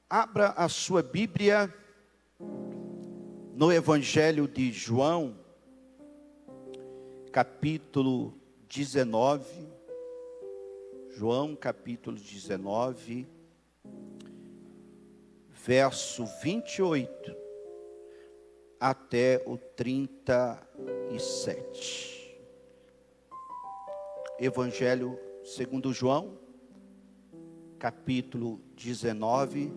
Abra a sua Bíblia no Evangelho de João, capítulo 19. João, capítulo 19, verso 28 até o 37. Evangelho segundo João, capítulo 19,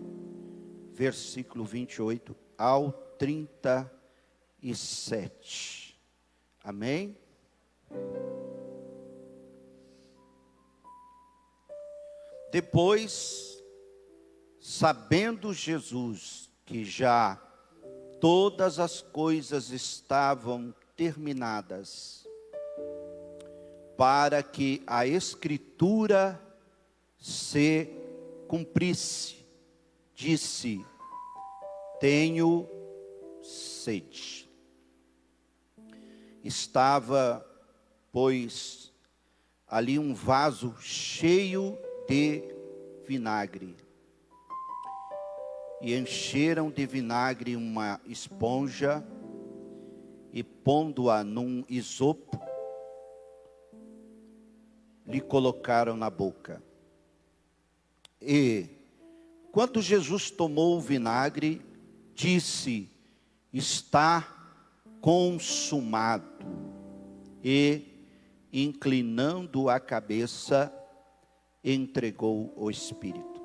versículo 28 ao 37. Amém? Depois, sabendo Jesus que já todas as coisas estavam terminadas, para que a Escritura se cumprisse, disse: tenho sede. Estava, pois, ali um vaso cheio de vinagre. E encheram de vinagre uma esponja e, pondo-a num isopo, lhe colocaram na boca. E, quando Jesus tomou o vinagre, disse: está consumado. E, inclinando a cabeça, entregou o Espírito.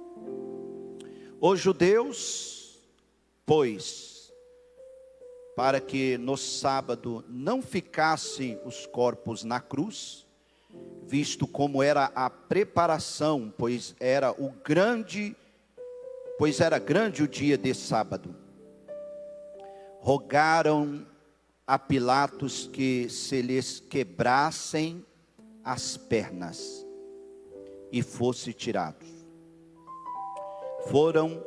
Os judeus, pois, para que no sábado não ficassem os corpos na cruz, visto como era a preparação, pois era grande o dia de sábado, rogaram a Pilatos que se lhes quebrassem as pernas e fosse tirado. Foram,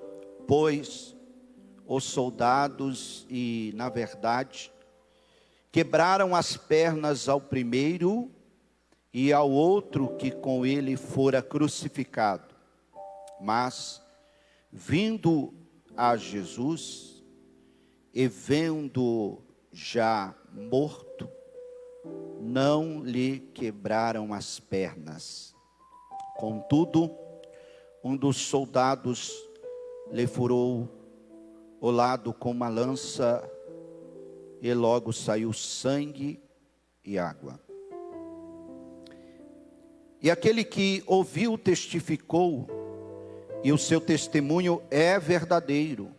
pois, os soldados e, na verdade, quebraram as pernas ao primeiro e ao outro que com ele fora crucificado. Mas, vindo a Jesus e vendo já morto, não lhe quebraram as pernas. Contudo, um dos soldados lhe furou o lado com uma lança e logo saiu sangue e água. E aquele que ouviu testificou, e o seu testemunho é verdadeiro,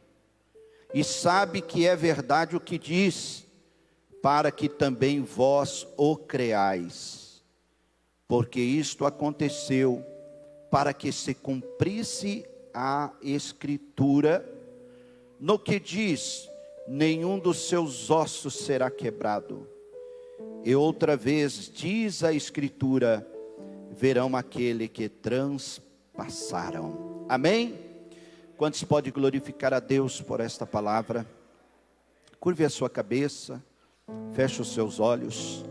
e sabe que é verdade o que diz, para que também vós o creais. Porque isto aconteceu para que se cumprisse a Escritura, no que diz: nenhum dos seus ossos será quebrado. E outra vez diz a Escritura: verão aquele que transpassaram. Amém? Quantos podem glorificar a Deus por esta palavra? Curve a sua cabeça, feche os seus olhos.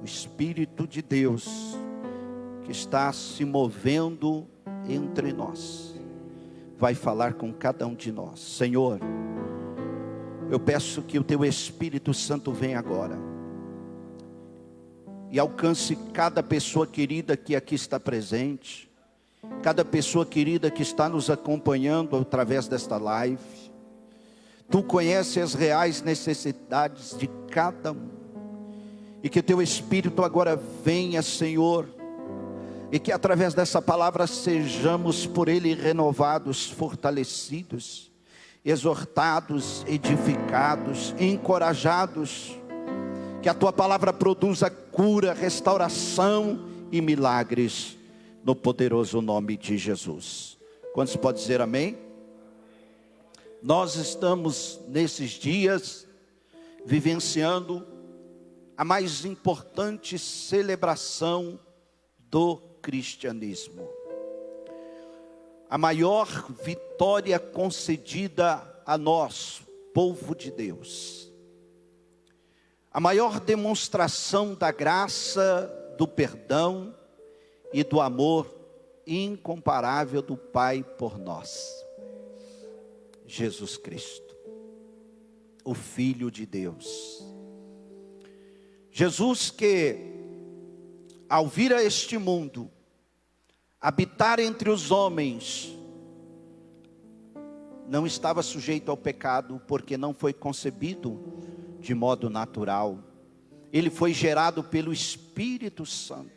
O Espírito de Deus que está se movendo entre nós vai falar com cada um de nós. Senhor, eu peço que o teu Espírito Santo venha agora e alcance cada pessoa querida que aqui está presente, cada pessoa querida que está nos acompanhando através desta live. Tu conheces as reais necessidades de cada um, e que teu Espírito agora venha, Senhor, e que através dessa palavra sejamos por Ele renovados, fortalecidos, exortados, edificados, encorajados. Que a Tua palavra produza cura, restauração e milagres, no poderoso nome de Jesus. Quantos podem dizer amém? Nós estamos nesses dias vivenciando a mais importante celebração do cristianismo. A maior vitória concedida a nós, povo de Deus. A maior demonstração da graça, do perdão e do amor incomparável do Pai por nós. Jesus Cristo, o Filho de Deus. Jesus que, ao vir a este mundo, habitar entre os homens, não estava sujeito ao pecado, porque não foi concebido de modo natural. Ele foi gerado pelo Espírito Santo.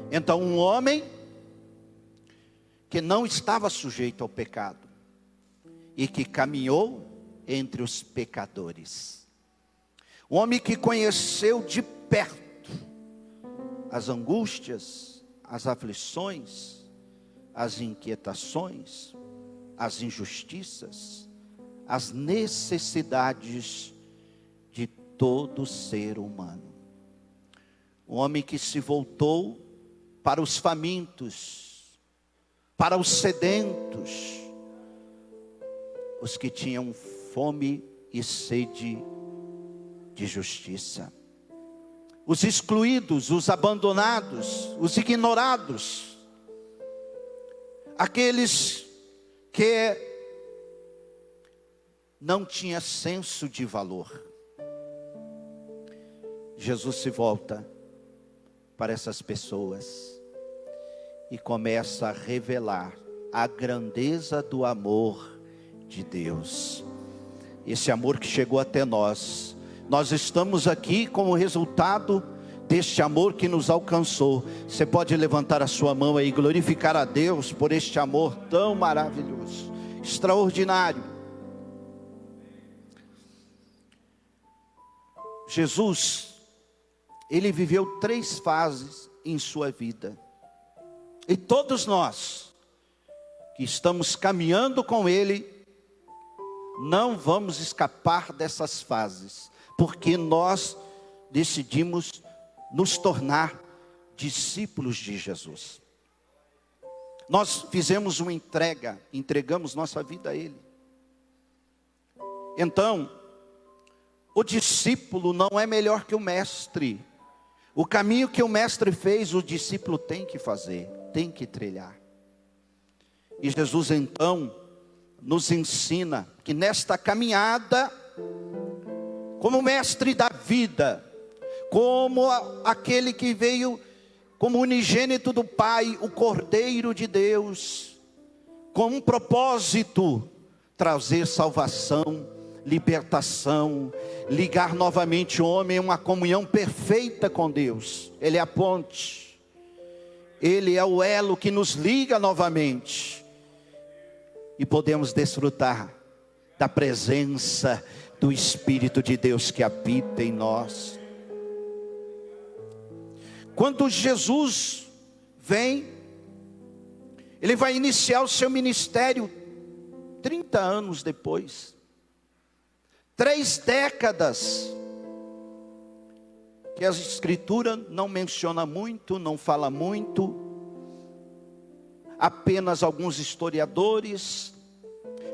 Então, um homem que não estava sujeito ao pecado e que caminhou entre os pecadores. Um homem que conheceu de perto as angústias, as aflições, as inquietações, as injustiças, as necessidades de todo ser humano. Um homem que se voltou para os famintos, para os sedentos, os que tinham fome e sede de justiça, os excluídos, os abandonados, os ignorados, aqueles que não tinham senso de valor. Jesus se volta para essas pessoas e começa a revelar a grandeza do amor de Deus. Esse amor que chegou até nós. Nós estamos aqui como resultado deste amor que nos alcançou. Você pode levantar a sua mão aí e glorificar a Deus por este amor tão maravilhoso, extraordinário. Jesus, ele viveu 3 fases em sua vida. E todos nós que estamos caminhando com ele, não vamos escapar dessas fases, porque nós decidimos nos tornar discípulos de Jesus. Nós fizemos uma entrega, entregamos nossa vida a ele. Então, o discípulo não é melhor que o mestre. O caminho que o mestre fez, o discípulo tem que fazer, tem que trilhar. E Jesus então nos ensina que nesta caminhada, como mestre da vida, como aquele que veio como unigênito do Pai, o Cordeiro de Deus, com um propósito, trazer salvação, libertação, ligar novamente o homem a uma comunhão perfeita com Deus. Ele é a ponte, ele é o elo que nos liga novamente, e podemos desfrutar da presença do Espírito de Deus que habita em nós. Quando Jesus vem, ele vai iniciar o seu ministério 30 anos depois. 3 décadas, que a Escritura não menciona muito, não fala muito. Apenas alguns historiadores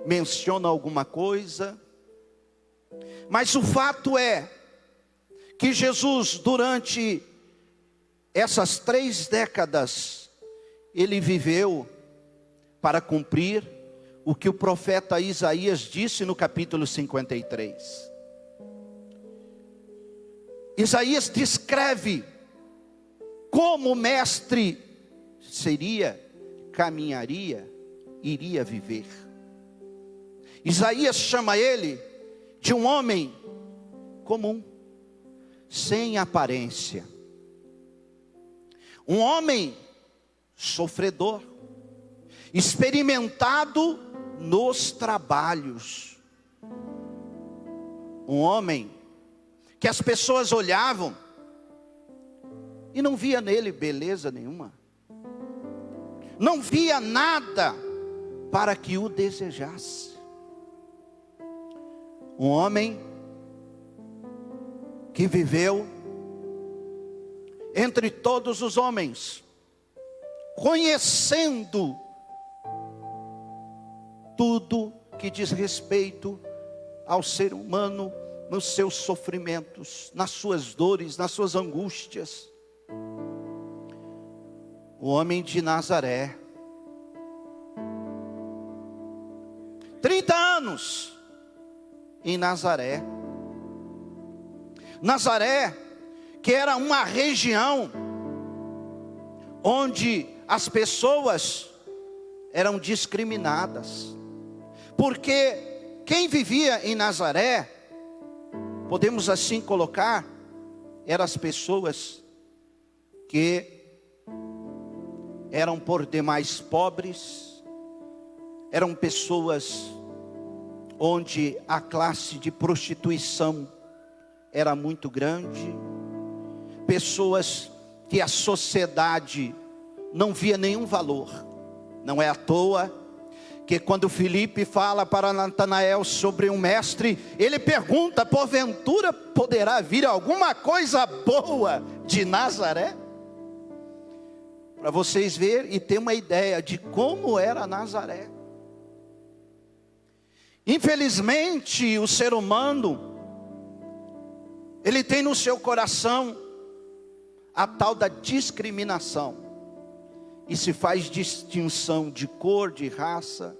mencionam alguma coisa. Mas o fato é que Jesus, durante essas 3 décadas, ele viveu para cumprir o que o profeta Isaías disse no capítulo 53. Isaías descreve como o mestre seria, caminharia, iria viver. Isaías chama ele de um homem comum, sem aparência. Um homem sofredor, experimentado nos trabalhos. Um homem que as pessoas olhavam e não via nele beleza nenhuma. Não via nada para que o desejasse. Um homem que viveu entre todos os homens, conhecendo tudo que diz respeito ao ser humano, nos seus sofrimentos, nas suas dores, nas suas angústias. O homem de Nazaré anos em Nazaré. Nazaré, que era uma região onde as pessoas eram discriminadas, porque quem vivia em Nazaré, podemos assim colocar, eram as pessoas que eram por demais pobres, eram pessoas onde a classe de prostituição era muito grande, pessoas que a sociedade não via nenhum valor. Não é à toa que quando Filipe fala para Natanael sobre um mestre, ele pergunta: porventura poderá vir alguma coisa boa de Nazaré? Para vocês verem e ter uma ideia de como era Nazaré. Infelizmente, o ser humano, ele tem no seu coração a tal da discriminação, e se faz distinção de cor, de raça,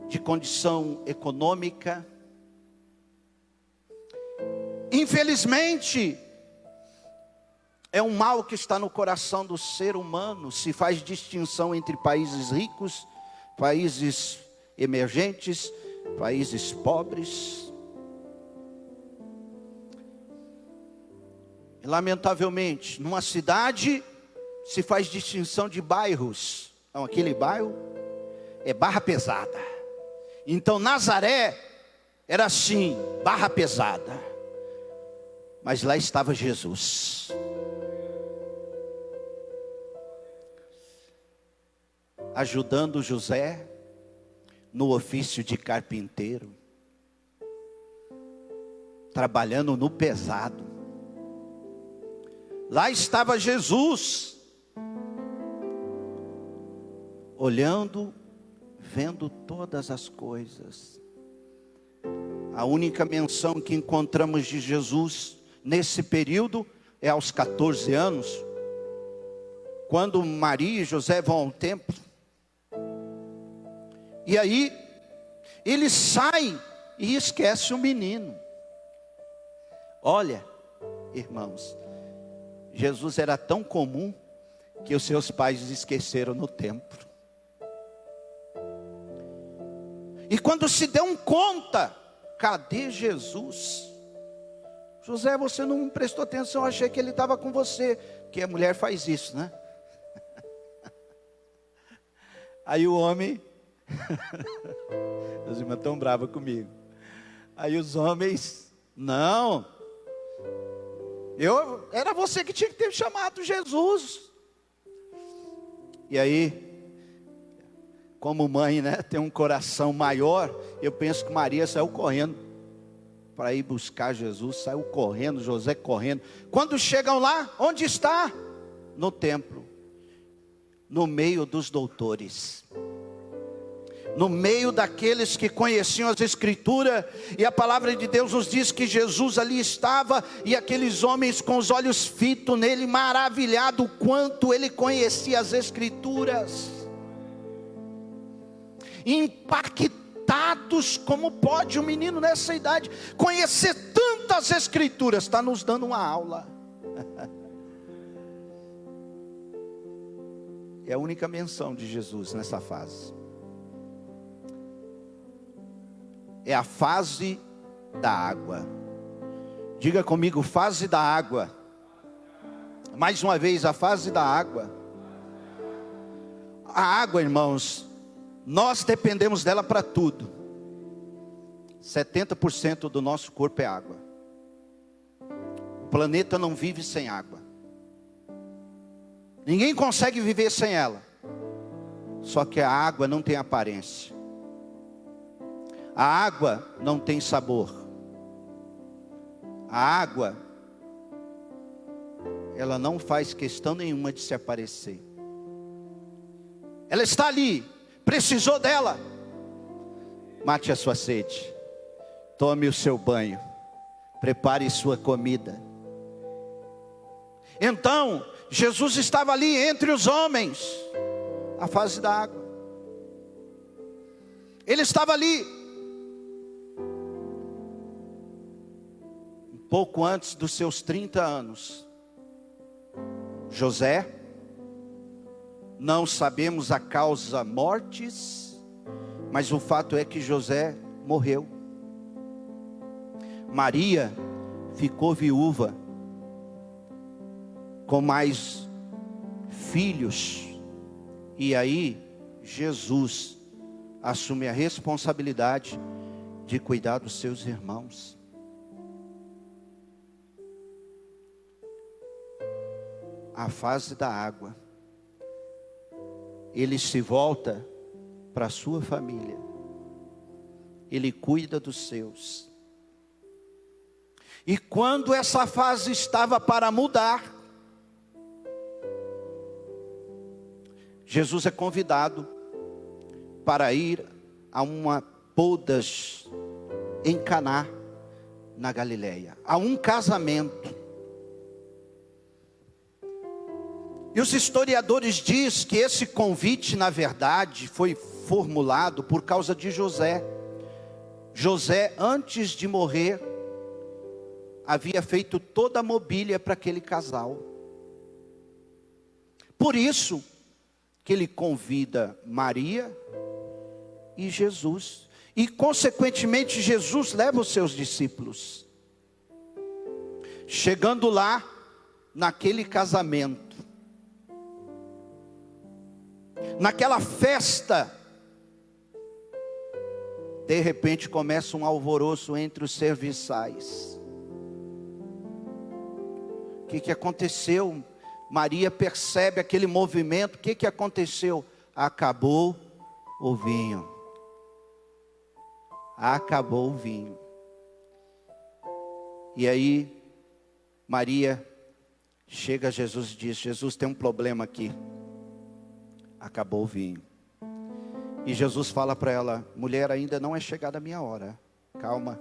de condição econômica. Infelizmente, é um mal que está no coração do ser humano, se faz distinção entre países ricos, países emergentes, países pobres. Lamentavelmente, numa cidade se faz distinção de bairros. Então, aquele bairro é barra pesada. Então Nazaré era assim, barra pesada. Mas lá estava Jesus. Ajudando José no ofício de carpinteiro, trabalhando no pesado. Lá estava Jesus, olhando, vendo todas as coisas. A única menção que encontramos de Jesus nesse período é aos 14 anos, quando Maria e José vão ao templo. E aí, ele sai e esquece o menino. Olha, irmãos, Jesus era tão comum que os seus pais esqueceram no templo. E quando se deu conta, cadê Jesus? José, você não prestou atenção, eu achei que ele estava com você. Porque a mulher faz isso, né? Aí o homem, as irmãs estão bravas comigo. Aí os homens, não, era você que tinha que ter chamado Jesus. E aí, como mãe, né, tem um coração maior, eu penso que Maria saiu correndo para ir buscar Jesus, saiu correndo, José correndo. Quando chegam lá, onde está? No templo, no meio dos doutores, no meio daqueles que conheciam as Escrituras, e a palavra de Deus nos diz que Jesus ali estava, e aqueles homens com os olhos fitos nele, maravilhado o quanto ele conhecia as Escrituras, impactados. Como pode um menino nessa idade conhecer tantas Escrituras? Está nos dando uma aula. É a única menção de Jesus nessa fase. É a fase da água. Diga comigo, fase da água. Mais uma vez, a fase da água. A água, irmãos, nós dependemos dela para tudo. 70% do nosso corpo é água. O planeta não vive sem água. Ninguém consegue viver sem ela. Só que a água não tem aparência. A água não tem sabor. A água, ela não faz questão nenhuma de se aparecer. Ela está ali, precisou dela. Mate a sua sede, tome o seu banho, prepare sua comida. Então, Jesus estava ali entre os homens, a fase da água. Ele estava ali pouco antes dos seus 30 anos, José, não sabemos a causa mortis, mas o fato é que José morreu. Maria ficou viúva, com mais filhos, e aí Jesus assume a responsabilidade de cuidar dos seus irmãos. A fase da água, ele se volta para a sua família, ele cuida dos seus. E quando essa fase estava para mudar, Jesus é convidado para ir a uma bodas em Caná, na Galileia, a um casamento. E os historiadores dizem que esse convite, na verdade, foi formulado por causa de José. José, antes de morrer, havia feito toda a mobília para aquele casal. Por isso que ele convida Maria e Jesus. E consequentemente Jesus leva os seus discípulos. Chegando lá, naquele casamento, naquela festa, de repente começa um alvoroço entre os serviçais. O que aconteceu? Maria percebe aquele movimento. O que aconteceu? Acabou o vinho. Acabou o vinho. E aí Maria chega a Jesus e diz: Jesus, tem um problema aqui. Acabou o vinho. E Jesus fala para ela: mulher, ainda não é chegada a minha hora. Calma.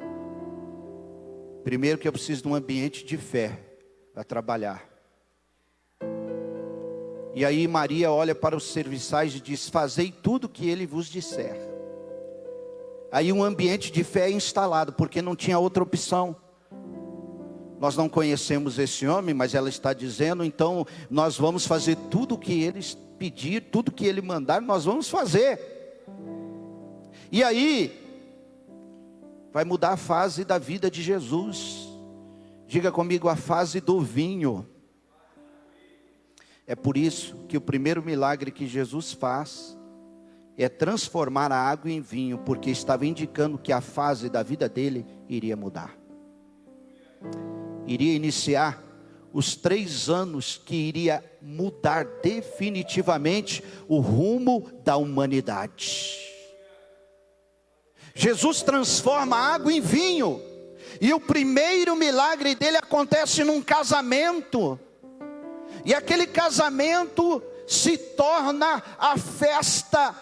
Primeiro que eu preciso de um ambiente de fé para trabalhar. E aí Maria olha para os serviçais e diz: fazei tudo o que ele vos disser. Aí um ambiente de fé é instalado, porque não tinha outra opção. Nós não conhecemos esse homem, mas ela está dizendo, então nós vamos fazer tudo o que ele pedir, tudo o que ele mandar, nós vamos fazer. E aí vai mudar a fase da vida de Jesus. Diga comigo: a fase do vinho. É por isso que o primeiro milagre que Jesus faz é transformar a água em vinho, porque estava indicando que a fase da vida dele iria mudar. Iria iniciar os 3 anos que iria mudar definitivamente o rumo da humanidade. Jesus transforma a água em vinho, e o primeiro milagre dele acontece num casamento. E aquele casamento se torna a festa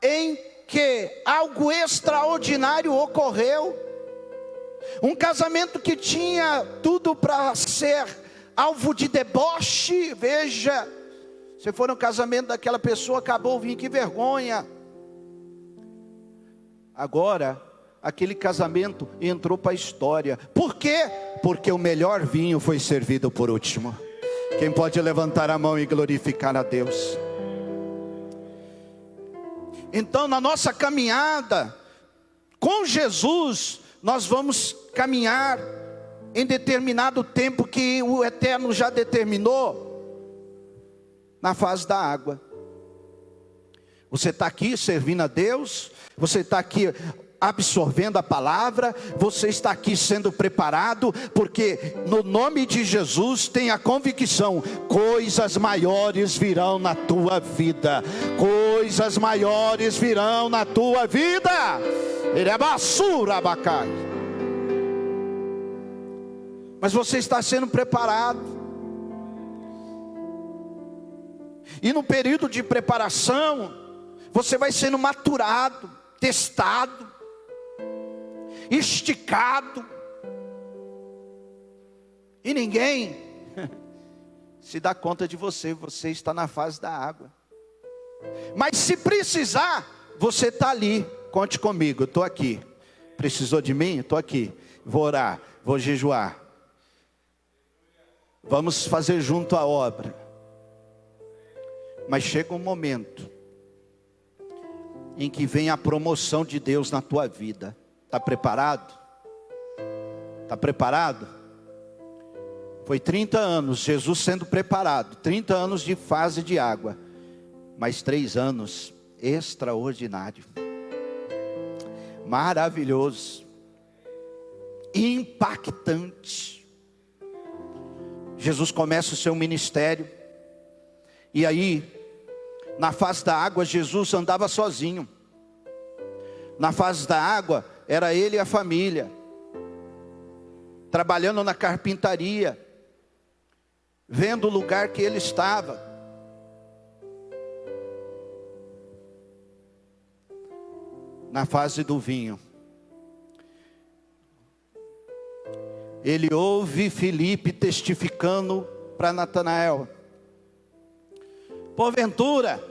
em que algo extraordinário ocorreu. Um casamento que tinha tudo para ser alvo de deboche. Veja, se for no casamento daquela pessoa, acabou o vinho, que vergonha. Agora, aquele casamento entrou para a história. Por quê? Porque o melhor vinho foi servido por último. Quem pode levantar a mão e glorificar a Deus? Então, na nossa caminhada com Jesus, nós vamos caminhar em determinado tempo que o Eterno já determinou, na fase da água. Você está aqui servindo a Deus, você está aqui absorvendo a palavra, você está aqui sendo preparado, porque no nome de Jesus tenha convicção, coisas maiores virão na tua vida, coisas maiores virão na tua vida. Ele é basura, abacai. Mas você está sendo preparado, e no período de preparação, você vai sendo maturado, testado, esticado, e ninguém se dá conta de você. Você está na fase da água, mas se precisar, você está ali. Conte comigo, estou aqui. Precisou de mim? Estou aqui. Vou orar, vou jejuar, vamos fazer junto a obra. Mas chega um momento em que vem a promoção de Deus na tua vida. Está preparado? Está preparado? Foi 30 anos, Jesus sendo preparado, 30 anos de fase de água, mas 3 anos extraordinário, maravilhoso, impactante. Jesus começa o seu ministério, e aí, na fase da água, Jesus andava sozinho. Na fase da água, era ele e a família, trabalhando na carpintaria, vendo o lugar que ele estava. Na fase do vinho, ele ouve Filipe testificando para Natanael: porventura,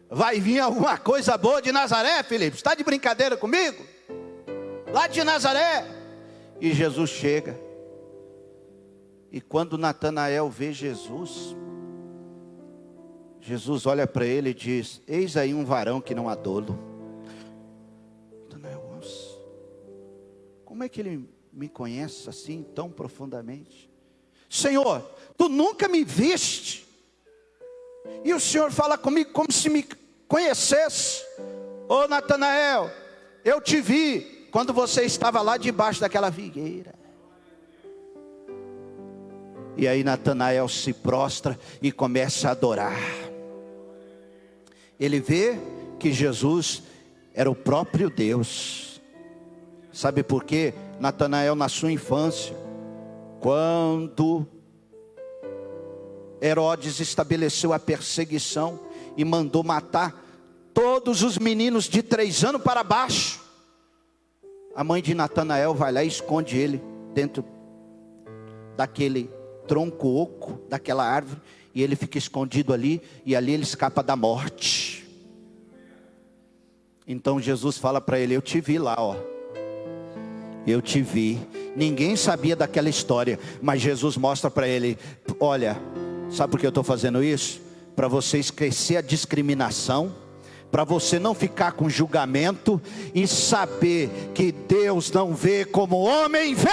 vai vir alguma coisa boa de Nazaré, Filipe? Está de brincadeira comigo? Lá de Nazaré. E Jesus chega. E quando Natanael vê Jesus, Jesus olha para ele e diz: eis aí um varão que não há dolo. Natanael, como é que ele me conhece assim tão profundamente? Senhor, tu nunca me viste, e o Senhor fala comigo como se me conhecesse. Ô Natanael, eu te vi quando você estava lá debaixo daquela figueira. E aí Natanael se prostra e começa a adorar. Ele vê que Jesus era o próprio Deus. Sabe por quê? Natanael, na sua infância, quando Herodes estabeleceu a perseguição e mandou matar todos os meninos de 3 anos para baixo, a mãe de Natanael vai lá e esconde ele dentro daquele tronco oco, daquela árvore, e ele fica escondido ali, e ali ele escapa da morte. Então Jesus fala para ele: eu te vi lá, ó. Eu te vi. Ninguém sabia daquela história, mas Jesus mostra para ele: olha, sabe por que eu estou fazendo isso? Para você esquecer a discriminação, para você não ficar com julgamento, e saber que Deus não vê como o homem vê.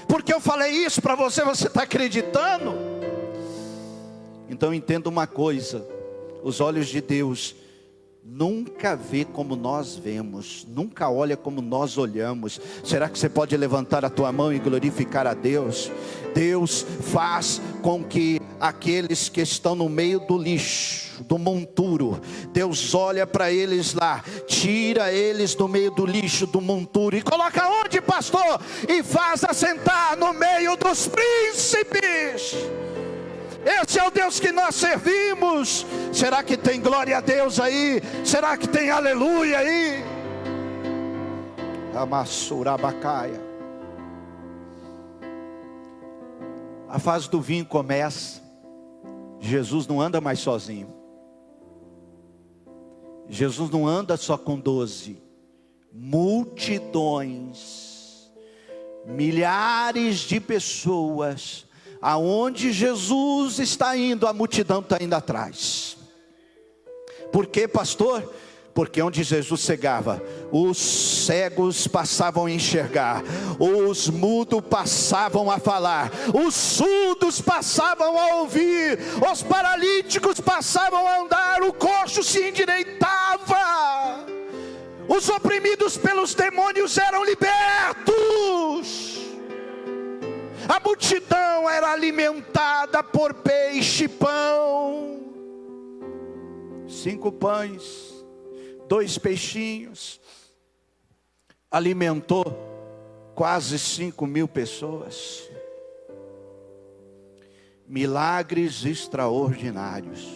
Porque eu falei isso para você, você está acreditando? Então entenda uma coisa: os olhos de Deus nunca vê como nós vemos, nunca olha como nós olhamos. Será que você pode levantar a tua mão e glorificar a Deus? Deus faz com que aqueles que estão no meio do lixo, do monturo, Deus olha para eles lá, tira eles do meio do lixo, do monturo, e coloca onde, pastor? E faz assentar no meio dos príncipes. Esse é o Deus que nós servimos. Será que tem glória a Deus aí? Será que tem aleluia aí? Amassurabacaia. A fase do vinho começa. Jesus não anda mais sozinho. Jesus não anda só com 12. Multidões, milhares de pessoas. Aonde Jesus está indo, a multidão está indo atrás. Por quê, pastor? Porque onde Jesus chegava, os cegos passavam a enxergar, os mudos passavam a falar, os surdos passavam a ouvir, os paralíticos passavam a andar, o coxo se endireitava, os oprimidos pelos demônios eram libertos. A multidão era alimentada por peixe e pão. 5 pães, 2 peixinhos. Alimentou quase 5.000 pessoas. Milagres extraordinários,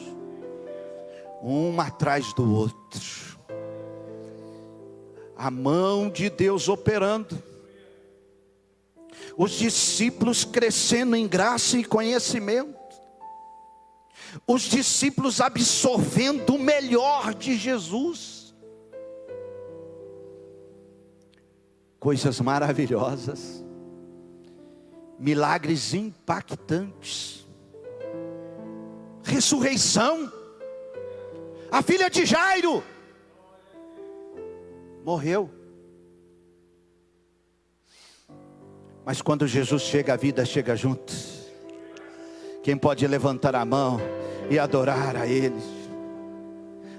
um atrás do outro. A mão de Deus operando. Os discípulos crescendo em graça e conhecimento. Os discípulos absorvendo o melhor de Jesus. Coisas maravilhosas. milagres impactantes, ressurreição. A filha de Jairo morreu, mas quando Jesus chega, a vida chega junto. Quem pode levantar a mão e adorar a Ele?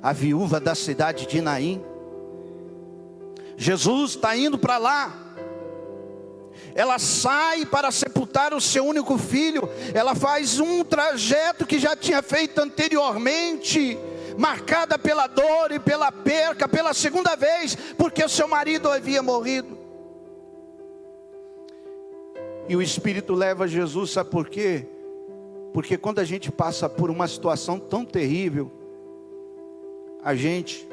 A viúva da cidade de Naim, Jesus está indo para lá. Ela sai para sepultar o seu único filho. Ela faz um trajeto que já tinha feito anteriormente, marcada pela dor e pela perca, pela segunda vez, porque o seu marido havia morrido. E o Espírito leva Jesus, sabe por quê? Porque quando a gente passa por uma situação tão terrível, a gente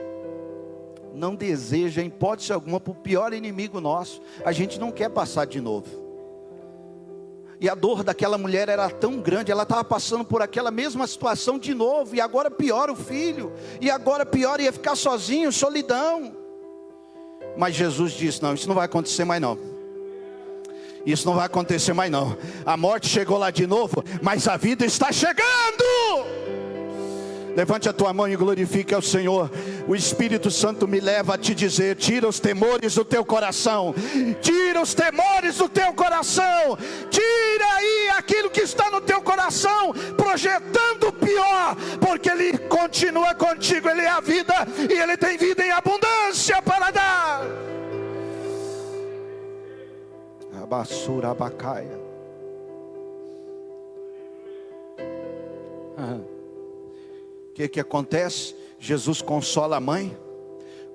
não deseja, em hipótese alguma, para o pior inimigo nosso. A gente não quer passar de novo. E a dor daquela mulher era tão grande, ela estava passando por aquela mesma situação de novo, e agora pior o filho, e agora pior ia ficar sozinho, solidão. Mas Jesus disse: não, isso não vai acontecer mais não. Isso não vai acontecer mais não. A morte chegou lá de novo, mas a vida está chegando. Levante a tua mão e glorifique ao Senhor. O Espírito Santo me leva a te dizer: tira os temores do teu coração. Tira os temores do teu coração. Tira aí aquilo que está no teu coração, projetando o pior, porque Ele continua contigo. Ele é a vida, e Ele tem vida em abundância para dar. Abassura abacaia. O que acontece? Jesus consola a mãe,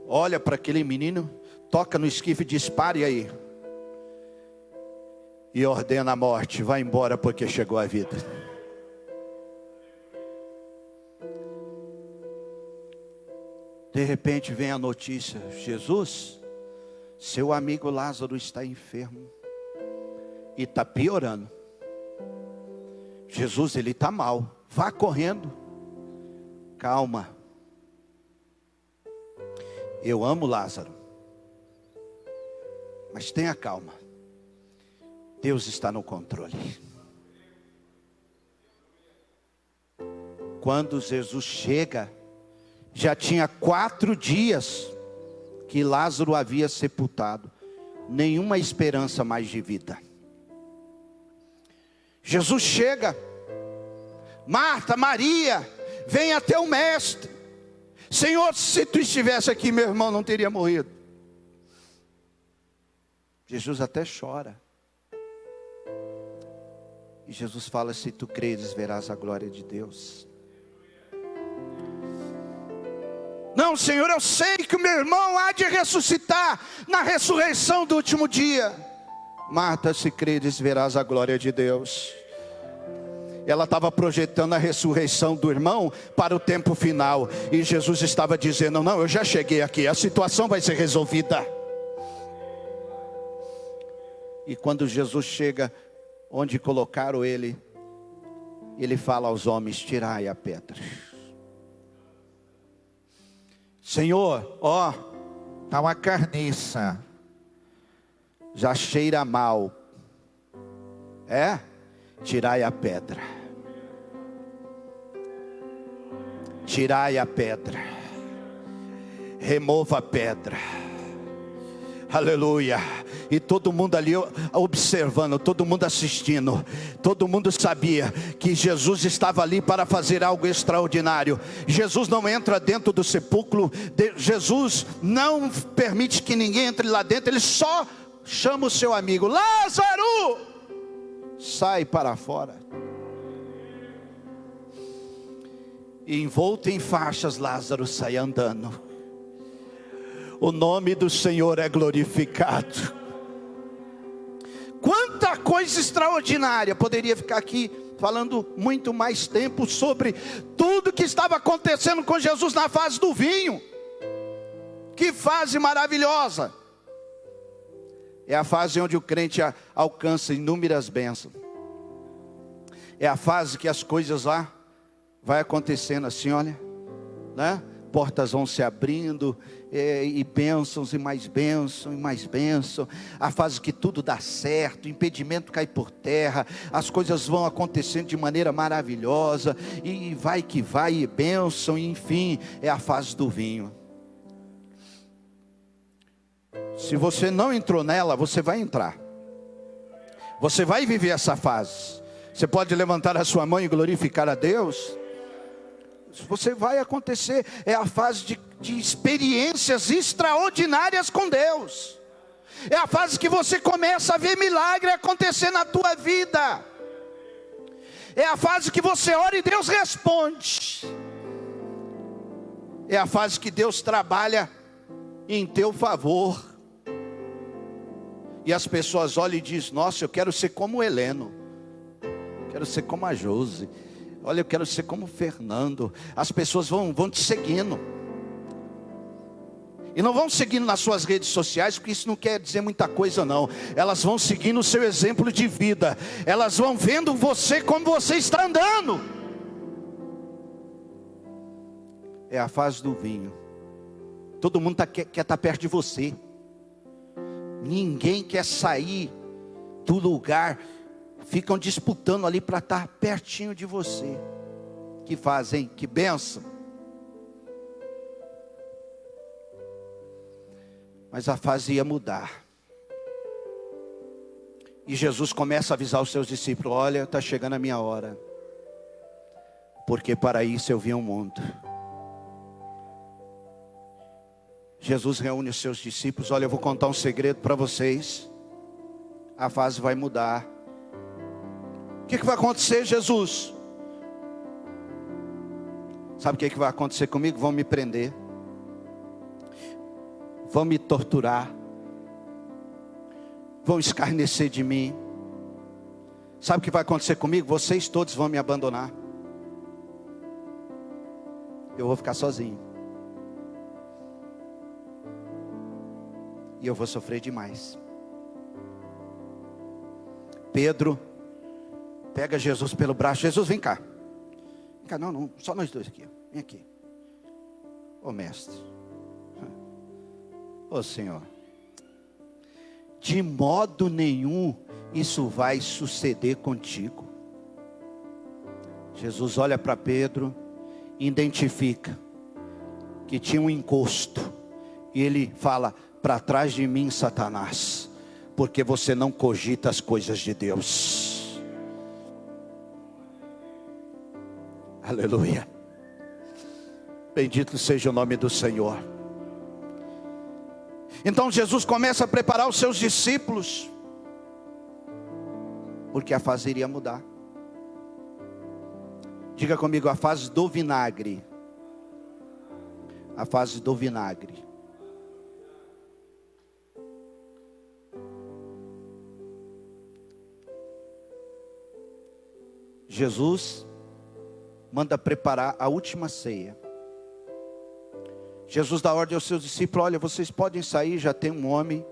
olha para aquele menino, toca no esquife e diz: pare aí, e ordena a morte: vai embora, porque chegou a vida. De repente vem a notícia: Jesus, seu amigo Lázaro está enfermo e está piorando. Jesus, ele está mal, vá correndo. Calma, eu amo Lázaro, mas tenha calma, Deus está no controle. Quando Jesus chega, já tinha 4 dias que Lázaro havia sepultado, nenhuma esperança mais de vida. Jesus chega, Marta, Maria, vem até o mestre. Senhor, se tu estivesse aqui, meu irmão não teria morrido. Jesus até chora. E Jesus fala: se tu creres, verás a glória de Deus. Não, Senhor, eu sei que o meu irmão há de ressuscitar na ressurreição do último dia. Marta, se creres, verás a glória de Deus. Ela estava projetando a ressurreição do irmão para o tempo final. E Jesus estava dizendo: não, eu já cheguei aqui, a situação vai ser resolvida. E quando Jesus chega onde colocaram ele, ele fala aos homens: tirai a pedra. Senhor, ó, está uma carniça, já cheira mal. Tirai a pedra. Tirai a pedra. Remova a pedra. Aleluia. E todo mundo ali observando, todo mundo assistindo, todo mundo sabia que Jesus estava ali para fazer algo extraordinário. Jesus não entra dentro do sepulcro, Jesus não permite que ninguém entre lá dentro, ele só chama o seu amigo: Lázaro, sai para fora. E envolto em faixas, Lázaro sai andando. O nome do Senhor é glorificado. Quanta coisa extraordinária. Poderia ficar aqui falando muito mais tempo sobre tudo que estava acontecendo com Jesus na fase do vinho. Que fase maravilhosa. É a fase onde o crente alcança inúmeras bênçãos. É a fase que as coisas lá vai acontecendo assim, olha, né? portas vão se abrindo, e bênçãos, e mais bênção, e mais bênção. A fase que tudo dá certo, o impedimento cai por terra, as coisas vão acontecendo de maneira maravilhosa, e vai que vai, e bênção, e enfim, é a fase do vinho. Se você não entrou nela, você vai entrar. Você vai viver essa fase. Você pode levantar a sua mão e glorificar a Deus. Você vai acontecer. É a fase de experiências extraordinárias com Deus. É a fase que você começa a ver milagre acontecer na tua vida. É a fase que você ora e Deus responde. É a fase que Deus trabalha em teu favor. E as pessoas olham e dizem: nossa, eu quero ser como o Heleno, quero ser como a Josi, olha, eu quero ser como o Fernando. As pessoas vão te seguindo. E não vão seguindo nas suas redes sociais, porque isso não quer dizer muita coisa não. Elas vão seguindo o seu exemplo de vida. Elas vão vendo você como você está andando. É a fase do vinho. Todo mundo quer estar perto de você. Ninguém quer sair do lugar. Ficam disputando ali para estar pertinho de você. Que fazem, que bênção. Mas a fase ia mudar. E Jesus começa a avisar os seus discípulos: olha, está chegando a minha hora. Porque para isso eu vim ao mundo. Jesus reúne os seus discípulos: olha, eu vou contar um segredo para vocês. A fase vai mudar. O que vai acontecer, Jesus? Sabe o que vai acontecer comigo? Vão me prender. Vão me torturar. Vão escarnecer de mim. Sabe o que vai acontecer comigo? Vocês todos vão me abandonar. Eu vou ficar sozinho. E eu vou sofrer demais. Pedro pega Jesus pelo braço: Jesus, vem cá. Vem cá, não, só nós dois aqui. Vem aqui. Ô mestre. Ô Senhor. De modo nenhum isso vai suceder contigo. Jesus olha para Pedro, identifica que tinha um encosto. E ele fala: para trás de mim, Satanás, porque você não cogita as coisas de Deus. Aleluia. Bendito seja o nome do Senhor. Então Jesus começa a preparar os seus discípulos, porque a fase iria mudar. Diga comigo: a fase do vinagre. A fase do vinagre. Jesus manda preparar a última ceia. Jesus dá ordem aos seus discípulos: olha, vocês podem sair, já tem um homem.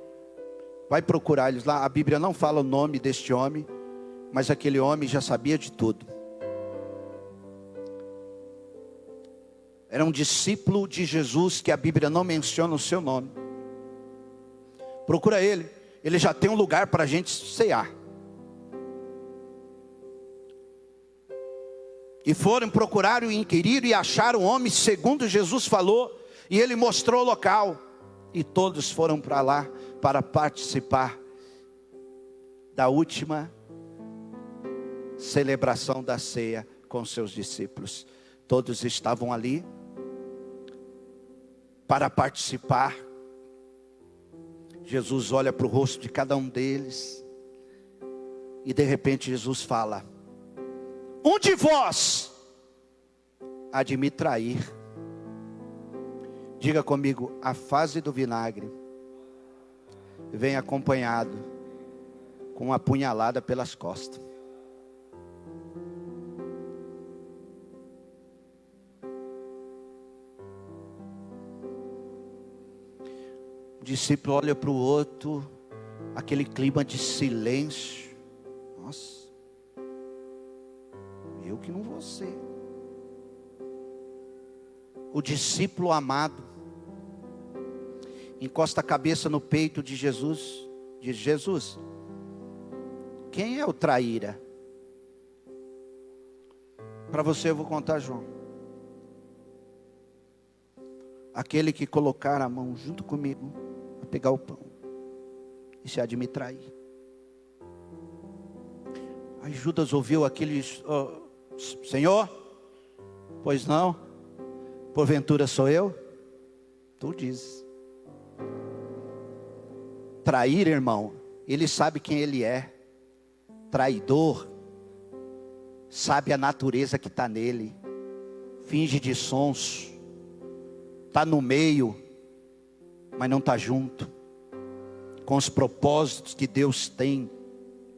Vai procurar eles lá. A Bíblia não fala o nome deste homem, mas aquele homem já sabia de tudo. Era um discípulo de Jesus que a Bíblia não menciona o seu nome. Procura ele. Ele já tem um lugar para a gente cear. E foram, procuraram e inquiriram e acharam o homem segundo Jesus falou. E ele mostrou o local. E todos foram para lá para participar da última celebração da ceia com seus discípulos. Todos estavam ali para participar. Jesus olha para o rosto de cada um deles. E de repente Jesus fala: um de vós há de me trair. Diga comigo: a fase do vinagre vem acompanhado com uma punhalada pelas costas. O discípulo olha para o outro, aquele clima de silêncio. Nossa, eu que não vou ser. o discípulo amado, encosta a cabeça no peito de Jesus, diz: Jesus, quem é o traíra? Para você eu vou contar, João. Aquele que colocar a mão junto comigo, a pegar o pão, e se há de me trair. Aí Judas ouviu aqueles: Senhor, pois não, porventura sou eu? Tu dizes. Trair, irmão, ele sabe quem ele é. Traidor, sabe a natureza que está nele. Finge de sonso, está no meio, mas não está junto com os propósitos que Deus tem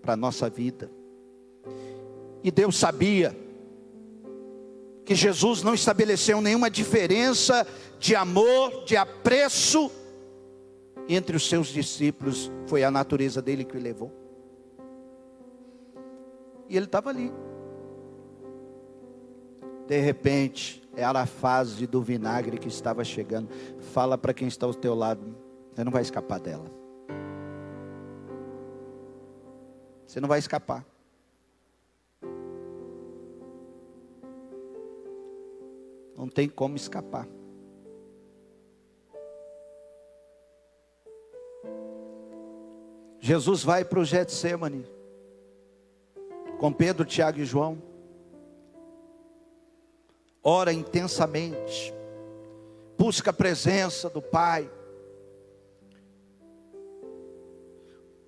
para a nossa vida. E Deus sabia que Jesus não estabeleceu nenhuma diferença de amor, de apreço entre os seus discípulos. Foi a natureza dele que o levou. E ele estava ali. De repente, era a fase do vinagre que estava chegando. Fala para quem está ao teu lado: você não vai escapar dela. Você não vai escapar. Não tem como escapar. Jesus vai para o Getsêmani com Pedro, Tiago e João. Ora intensamente, busca a presença do Pai.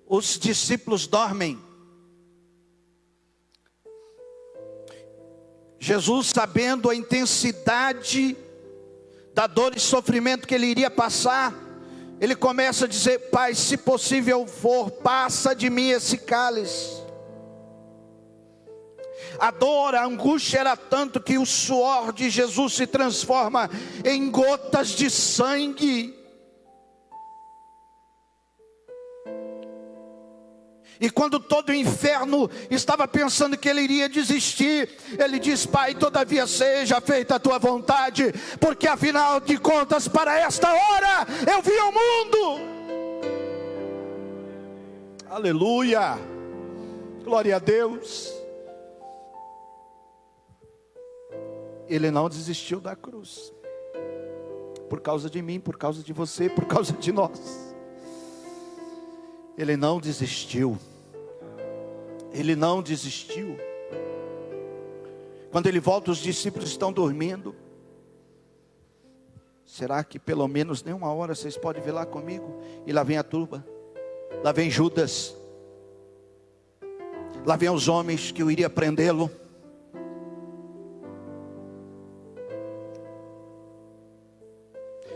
Os discípulos dormem. Jesus, sabendo a intensidade da dor e sofrimento que ele iria passar, ele começa a dizer: Pai, se possível for, passa de mim esse cálice. A dor, a angústia era tanto que o suor de Jesus se transforma em gotas de sangue. E quando todo o inferno estava pensando que ele iria desistir, ele diz: Pai, todavia seja feita a tua vontade, porque afinal de contas, para esta hora, eu vim ao mundo. Aleluia, glória a Deus. Ele não desistiu da cruz, por causa de mim, por causa de você, por causa de nós. Ele não desistiu. Ele não desistiu. Quando ele volta, os discípulos estão dormindo. Será que pelo menos nem uma hora vocês podem ver lá comigo? E lá vem a turba. Lá vem Judas. Lá vem os homens que eu iria prendê-lo.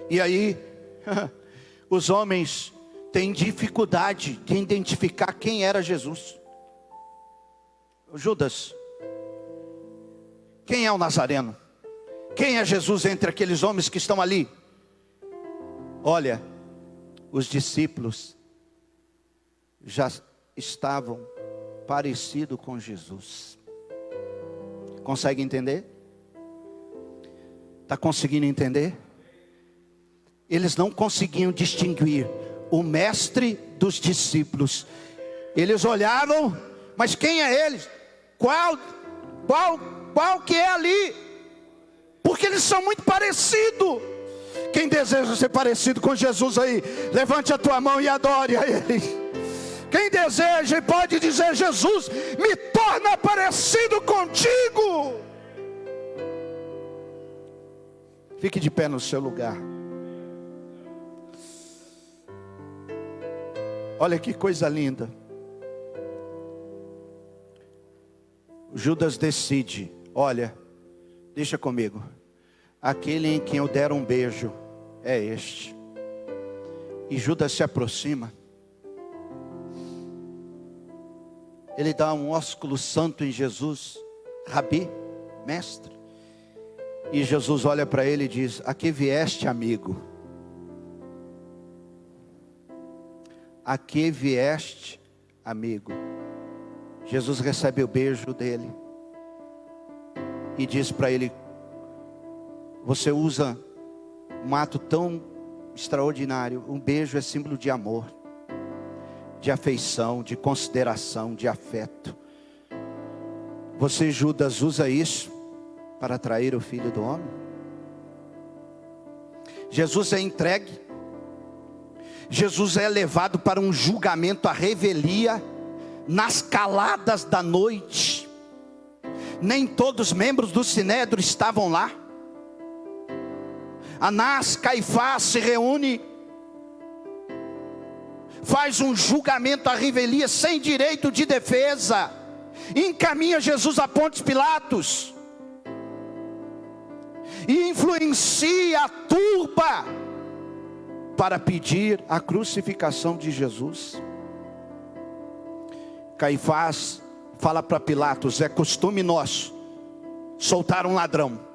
E aí, os homens têm dificuldade de identificar quem era Jesus. Judas, quem é o Nazareno? Quem é Jesus entre aqueles homens que estão ali? Olha, os discípulos já estavam parecidos com Jesus. Consegue entender? Está conseguindo entender? Eles não conseguiam distinguir o mestre dos discípulos. Eles olhavam, mas quem é ele? Qual que é ali? Porque eles são muito parecidos. Quem deseja ser parecido com Jesus aí, levante a tua mão e adore a Ele. Quem deseja e pode dizer: Jesus, me torna parecido contigo. Fique de pé no seu lugar. Olha que coisa linda. Judas decide: olha, deixa comigo. Aquele em quem eu der um beijo é este. E Judas se aproxima. Ele dá um ósculo santo em Jesus. Rabi, mestre. E Jesus olha para ele e diz: a que vieste, amigo? A que vieste, amigo? Jesus recebe o beijo dele e diz para ele: você usa um ato tão extraordinário. Um beijo é símbolo de amor, de afeição, de consideração, de afeto. Você, Judas, usa isso para atrair o Filho do Homem? Jesus é entregue, Jesus é levado para um julgamento à revelia, nas caladas da noite. Nem todos os membros do Sinédrio estavam lá. Anás, Caifás se reúne, faz um julgamento à revelia sem direito de defesa, encaminha Jesus a Pontos Pilatos e influencia a turba para pedir a crucificação de Jesus. Caifás fala para Pilatos: é costume nosso soltar um ladrão.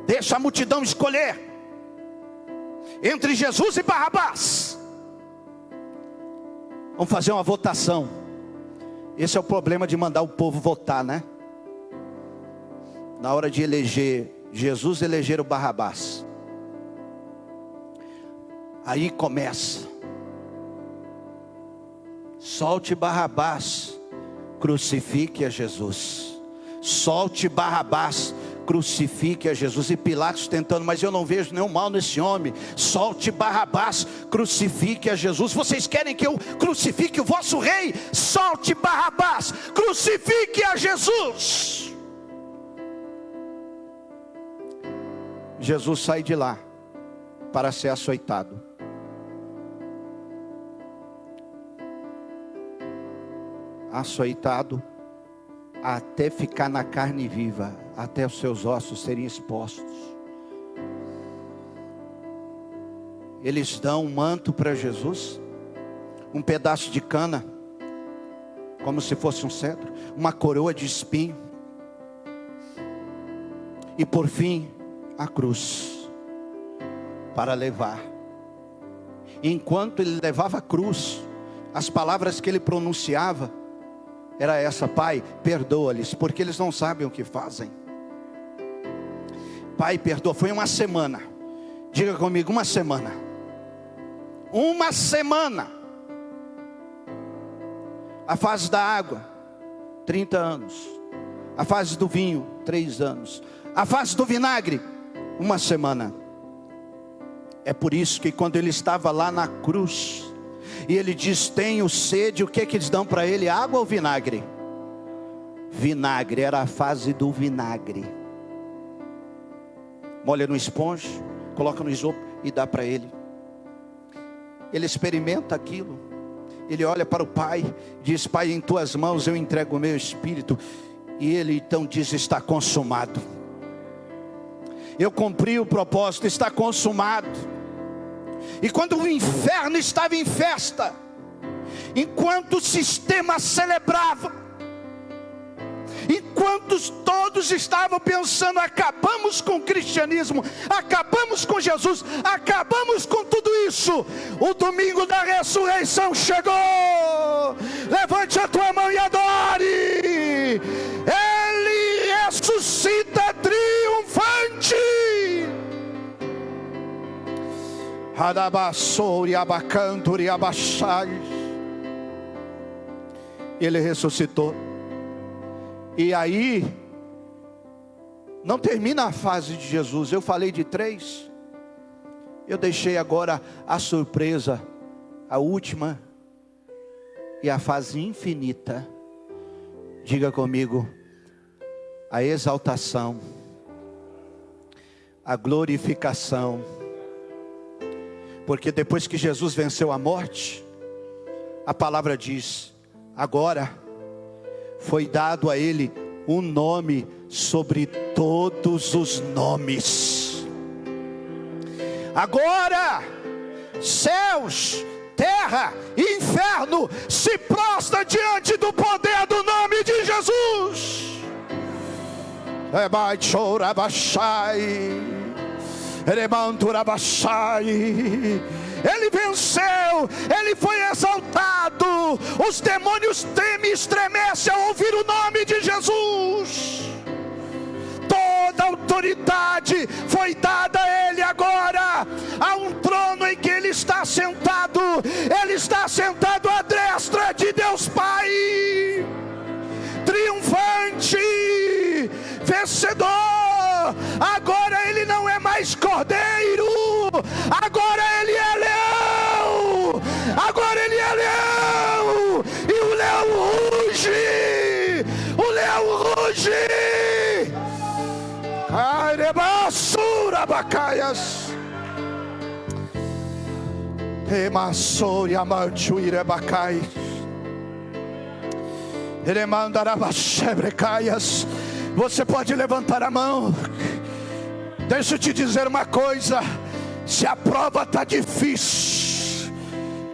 Deixa a multidão escolher entre Jesus e Barrabás. Vamos fazer uma votação. Esse é o problema de mandar o povo votar, né? Na hora de eleger Jesus, elegeram Barrabás. Aí começa: solte Barrabás, crucifique a Jesus. Solte Barrabás, crucifique a Jesus. E Pilatos tentando: mas eu não vejo nenhum mal nesse homem. Solte Barrabás, crucifique a Jesus. Vocês querem que eu crucifique o vosso rei? Solte Barrabás, crucifique a Jesus. Jesus sai de lá para ser açoitado. Açoitado até ficar na carne viva, até os seus ossos serem expostos. Eles dão um manto para Jesus, um pedaço de cana, como se fosse um cetro, uma coroa de espinho, e por fim a cruz para levar. Enquanto ele levava a cruz, as palavras que ele pronunciava era essa: Pai, perdoa-lhes, porque eles não sabem o que fazem. Pai, perdoa. Foi uma semana. Diga comigo: uma semana. Uma semana. A fase da água, 30 anos. A fase do vinho, 3 anos. A fase do vinagre, uma semana. É por isso que quando ele estava lá na cruz, e ele diz: tenho sede, o que eles dão para ele? Água ou vinagre? Vinagre, era a fase do vinagre. Molha no esponja, coloca no isopo e dá para ele. Ele experimenta aquilo. Ele olha para o Pai, diz: Pai, em tuas mãos eu entrego o meu espírito. E ele então diz: está consumado. Eu cumpri o propósito, está consumado. E quando o inferno estava em festa, enquanto o sistema celebrava, enquanto todos estavam pensando: acabamos com o cristianismo, acabamos com Jesus, acabamos com tudo isso, o domingo da ressurreição chegou. Levante a tua mão e adore. Ele ressuscita triunfante. Ele ressuscitou. E aí não termina a fase de Jesus. Eu falei de 3. Eu deixei agora a surpresa, a última e a fase infinita. Diga comigo: a exaltação, a glorificação. Porque depois que Jesus venceu a morte, a palavra diz: agora foi dado a ele um nome sobre todos os nomes. Agora céus, terra e inferno se prostram diante do poder do nome de Jesus. Ele venceu, ele foi exaltado. Os demônios temem e estremecem ao ouvir o nome de Jesus. Toda autoridade foi dada a Ele agora. Há um trono em que Ele está sentado. Ele está sentado à destra de Deus Pai, triunfante, vencedor. Agora Ele não é mais cordeiro, agora Ele é leão. Agora Ele é leão, e o leão ruge, o leão ruge. Arebassura bacaias, emassori amanchuire bacai, eremandarabachebrecaias. Você pode levantar a mão. Deixa eu te dizer uma coisa: se a prova está difícil,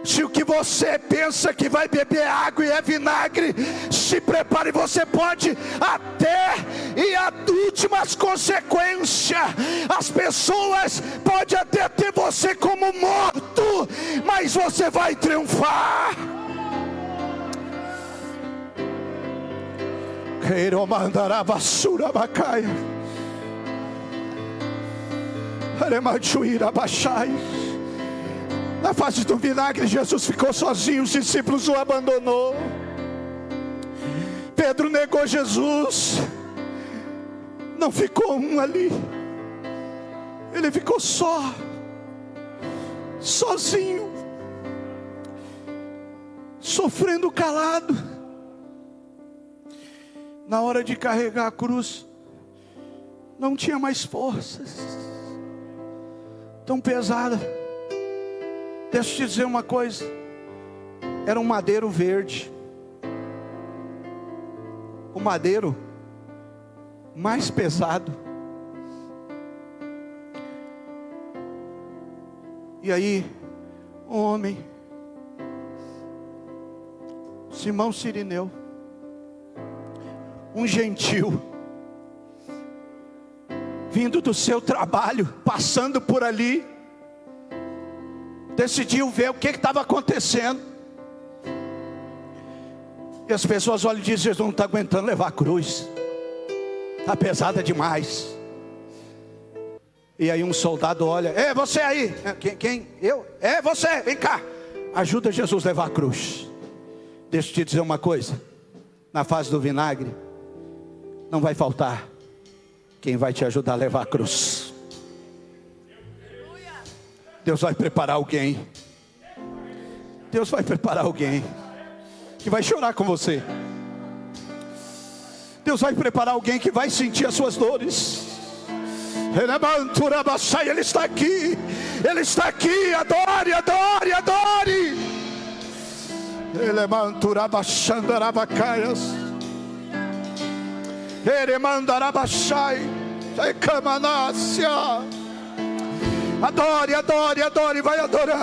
se o que você pensa que vai beber água e é vinagre, se prepare, você pode até ir a últimas consequências. As pessoas podem até ter você como morto, mas você vai triunfar. Quero mandar a basura bacaia, aremachuira baixai. Na fase do vinagre, Jesus ficou sozinho, os discípulos o abandonou. Pedro negou Jesus. Não ficou um ali, ele ficou sozinho, sofrendo calado. Na hora de carregar a cruz, não tinha mais forças, tão pesada. Deixa eu te dizer uma coisa: era um madeiro verde, o madeiro mais pesado. E aí, um homem, Simão Cirineu, um gentil, vindo do seu trabalho, passando por ali, decidiu ver o que estava acontecendo. E as pessoas olham e dizem: Jesus não está aguentando levar a cruz, está pesada demais. E aí um soldado olha: é você aí. Quem? Eu? É você, vem cá, ajuda Jesus a levar a cruz. Deixa eu te dizer uma coisa: na fase do vinagre, não vai faltar quem vai te ajudar a levar a cruz. Deus vai preparar alguém. Deus vai preparar alguém que vai chorar com você. Deus vai preparar alguém que vai sentir as suas dores. Ele está aqui. Ele está aqui. Adore, adore, adore. Ele manturabachandarabacaias. Ele mandarabachai. Adore, adore, adore. Vai adorando.